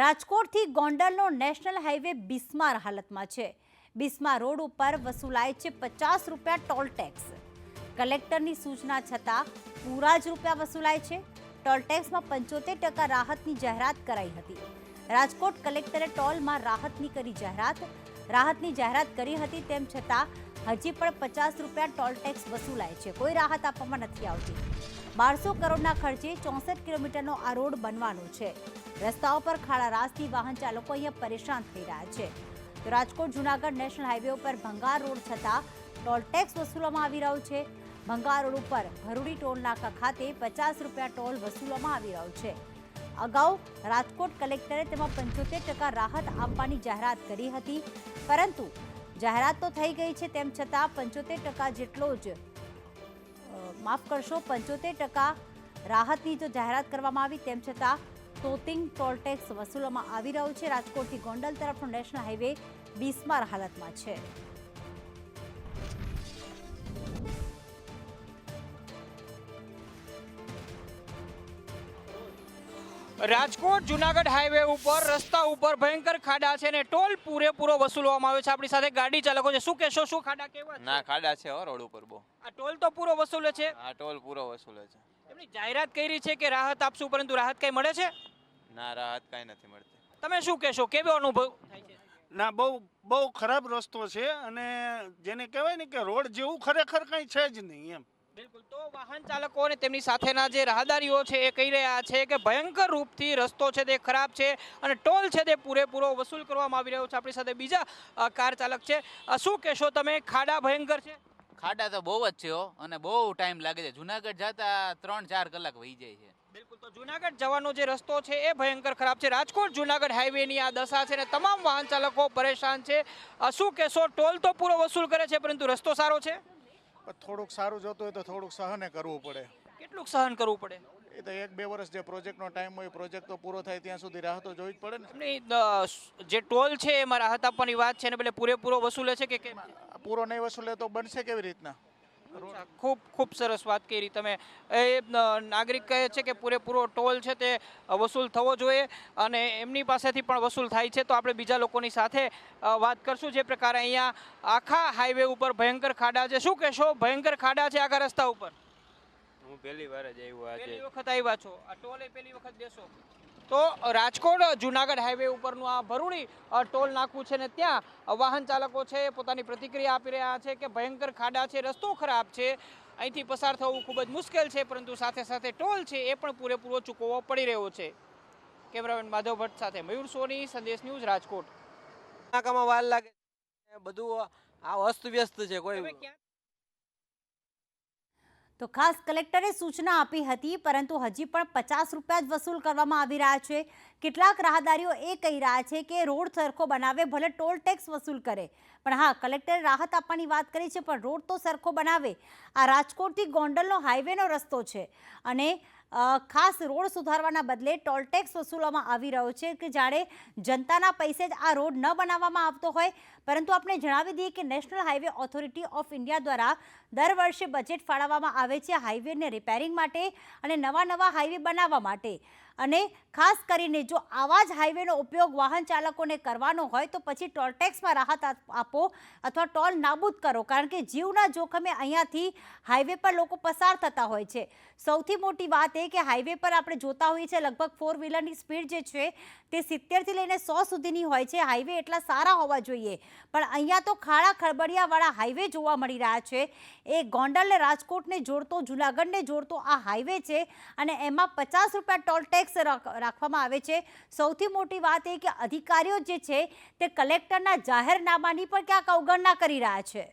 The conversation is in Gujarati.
રાજકોટથી ગોંડલનો નેશનલ હાઈવે બિસ્માર હાલતમાં છે। બિસ્માર રોડ ઉપર વસૂલાય છે 50 રૂપિયા ટોલ ટેક્સ। કલેક્ટરની સૂચના છતાં પૂરા જ રૂપિયા વસૂલાય છે। ટોલ ટેક્સમાં 75% રાહતની જાહેરાત કરાઈ હતી। રાજકોટ કલેક્ટરે ટોલમાં રાહતની જાહેરાત કરી હતી, તેમ છતાં હજી પણ 50 રૂપિયા ટોલ ટેક્સ વસૂલાય છે। કોઈ રાહત આપવામાં નથી આવતી। 1200 કરોડના ખર્ચે 64 કિલોમીટરનો આ રોડ બનવાનો છે। રસ્તાઓ પર ખાડા રાસથી વાહન ચાલકો અહીંયા પરેશાન થઈ રહ્યા છે। તો રાજકોટ જૂનાગઢ નેશનલ હાઈવે ઉપર ભંગાર રોડ છતાં ટોલ ટેક્સ વસૂલવામાં આવી રહ્યો છે। ભંગાર રોડ ઉપર ભરૂડી ટોલ નાકા ખાતે 50 રૂપિયા ટોલ વસૂલવામાં આવી રહ્યો છે। અગાઉ રાજકોટ કલેક્ટરે તેમાં 75% રાહત આપવાની જાહેરાત કરી હતી, પરંતુ જાહેરાત તો થઈ ગઈ છે, તેમ છતાં 75% જેટલો જ 75% રાહતની જો જાહેરાત કરવામાં આવી, તેમ છતાં તોતિંગ ટોલ ટેક્સ વસૂલવામાં આવી રહ્યો છે। રાજકોટથી ગોંડલ તરફનો નેશનલ હાઈવે બિસ્માર હાલતમાં છે। રાજકોટ જૂનાગઢ હાઈવે ઉપર રસ્તા ઉપર ભયંકર ખાડા છે ને ટોલ પૂરેપૂરો વસૂલવામાં આવે છે। આપણી સાથે ગાડી ચાલકો છે, શું કહેશો, શું ખાડા કેવા છે? ના, ખાડા છે રોડ ઉપર બહુ। આ ટોલ તો પૂરો વસૂલે છે? આ ટોલ પૂરો વસૂલે છે। એમની જાહેરાત કરી છે કે રાહત આપશું, પરંતુ રાહત કઈ મળે છે? ના, રાહત કઈ નથી મળતી। તમે શું કહેશો, કેવો અનુભવ થાય છે? ના, બહુ ખરાબ રસ્તો છે અને જેને કહેવાય ને કે રોડ જેવું ખરેખર કંઈ છે જ નહીં એમ। બિલકુલ। તો વાહન ચાલકો અને તેમની સાથેના જે રાહદારીઓ છે એ કહી રહ્યા છે કે ભયંકર રૂપથી રસ્તો છે તે ખરાબ છે અને ટોલ છે તે પૂરેપૂરો વસૂલ કરવામાં આવી રહ્યો છે। આપણી સાથે બીજા કાર ચાલક છે, શું કહેશો તમે, ખાડા ભયંકર છે? ખાડા તો બહુ જ છે અને બહુ ટાઈમ લાગે છે। જુનાગઢ જતા 3-4 કલાક વહી જાય છે। બિલકુલ। તો જુનાગઢ જવાનો જે રસ્તો છે એ ભયંકર ખરાબ છે। રાજકોટ જુનાગઢ હાઈવેની આ દશા છે ને તમામ વાહન ચાલકો પરેશાન છે। શું કહેશો, ટોલ તો પૂરો વસૂલ કરે છે, પરંતુ રસ્તો સારો છે? થોડુંક સારું જોતું હોય તો થોડુંક સહને કરવું પડે। કેટલુંક સહન કરવું પડે? એ તો 1-2 વર્ષ જે પ્રોજેક્ટનો ટાઈમ હોય, પ્રોજેક્ટ તો પૂરો થાય ત્યાં સુધી રાહ તો જોવી જ પડે ને। નહીં, જે ટોલ છે એમાં રાહત આપવાની વાત છે ને એટલે પૂરેપૂરો વસૂલે છે કે કેમ? પૂરો નહીં વસૂલે તો બનશે કેવી રીતના? ખૂબ સરસ વાત કરી તમે। એ નાગરિક કહે છે કે પૂરેપૂરો ટોલ છે તે વસૂલ થવો જોઈએ અને એમની પાસેથી પણ વસૂલ થાય છે। તો આપણે બીજા લોકોની સાથે વાત કરશું। જે પ્રકારે અહીંયા આખા હાઈવે ઉપર ભયંકર ખાડા છે, શું કહેશો, ભયંકર ખાડા છે આખા રસ્તા ઉપર? હું પહેલી વાર જ આવ્યો આજે। પહેલી વખત આવ્યા છો? આ ટોલે પહેલી વખત દેશો? તો રાજકોટ જુનાગઢ હાઈવે ઉપરનું આ ભરૂડી ટોલ નાકું છે ને ત્યાં વાહન ચાલકો છે પોતાની પ્રતિક્રિયા આપી રહ્યા છે કે ભયંકર ખાડા છે, રસ્તો ખરાબ છે, અહીંથી પસાર થવું ખૂબ જ મુશ્કેલ છે, પરંતુ સાથે સાથે ટોલ છે એ પણ પૂરેપૂરો ચૂકવવો પડી રહ્યો છે। કેમેરામેન માધવ ભટ્ટ સાથે મયુર સોની, સંદેશ ન્યૂઝ, રાજકોટ। નાકામાં વાર લાગે, બધું આ અસ્તવ્યસ્ત છે। કોઈ તો ખાસ કલેક્ટરે સૂચના આપી હતી, પરંતુ હજી પણ 50 રૂપિયા જ વસૂલ કરવામાં આવી રહ્યા છે। કેટલાક રાહદારીઓ એ કહી રહ્યા છે કે રોડ સરખો બનાવે, ભલે ટોલ ટેક્સ વસૂલ કરે, પણ હા, કલેક્ટરે રાહત આપવાની વાત કરી છે, પણ રોડ તો સરખો બનાવે। આ રાજકોટથી ગોંડલનો હાઈવેનો રસ્તો છે અને ખાસ રોડ સુધારવાના બદલે ટોલ ટેક્સ વસૂલવામાં આવી રહ્યો છે કે જાણે જનતાના પૈસે જ આ રોડ ન બનાવવામાં આવતો હોય। પરંતુ આપણે જણાવી દઈએ કે national highway authority of India દ્વારા દર વર્ષે બજેટ ફાળવવામાં આવે છે હાઈવેને રિપેરિંગ માટે અને નવા હાઈવે બનાવવા માટે। અને ખાસ કરીને જો આવા જ હાઈવેનો ઉપયોગ વાહન ચાલકોને કરવાનો હોય તો પછી ટોલ ટેક્સમાં રાહત આપો અથવા ટોલ નાબૂદ કરો, કારણ કે જીવના જોખમે અહીંયાથી હાઈવે પર લોકો પસાર થતા હોય છે। સૌથી મોટી વાત એ કે હાઈવે પર આપણે જોતા હોઈએ છીએ લગભગ 4 વ્હીલરની સ્પીડ જે છે તે 70થી લઈને 100 સુધીની હોય છે। હાઈવે એટલા સારા હોવા જોઈએ, પણ અહીંયા તો ખાડા ખળબડિયાવાળા હાઈવે જોવા મળી રહ્યા છે। એ ગોંડલને રાજકોટને જોડતો, જૂનાગઢને જોડતો આ હાઈવે છે અને એમાં 50 રૂપિયા ટોલ ટેક્સ રાખવામાં આવે છે। સૌથી મોટી વાત એ કે અધિકારીઓ જે છે તે કલેક્ટરના જાહેરનામાની પણ ક્યાંક અવગણના કરી રહ્યા છે।